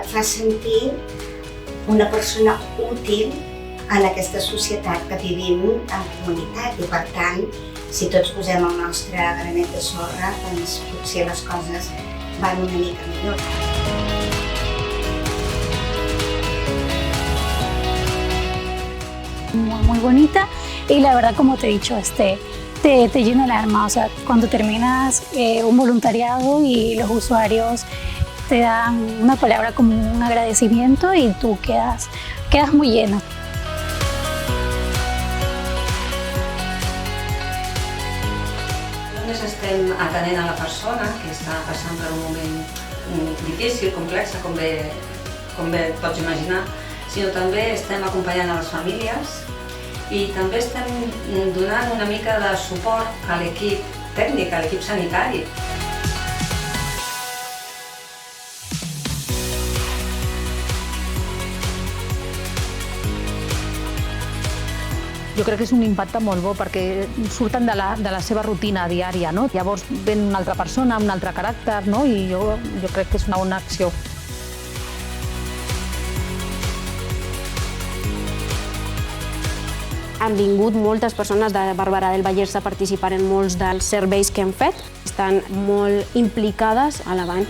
et fa sentir una persona útil en aquesta societat que vivim en comunitat i, per tant, si tots posem el nostre granet de sorra, doncs potser les coses van una mica millor. Muy bonita y la verdad, como te he dicho, te llena el alma. O sea, cuando terminas un voluntariado y los usuarios te dan una palabra como un agradecimiento y tú quedas muy lleno. No només estem atenent a la persona que està passant per un moment difícil, complex, com bé pots imaginar, sinó també estem acompanyant a les famílies i també estem donant una mica de suport a l'equip tècnic, a l'equip sanitari. Jo crec que és un impacte molt bo perquè surten de la seva rutina diària, no? Llavors ven una altra persona, amb un altre caràcter, no? I jo crec que és una bona acció. Han vingut moltes persones de Barberà del Vallès a participar en molts dels serveis que hem fet. Estan molt implicades a l'Avant.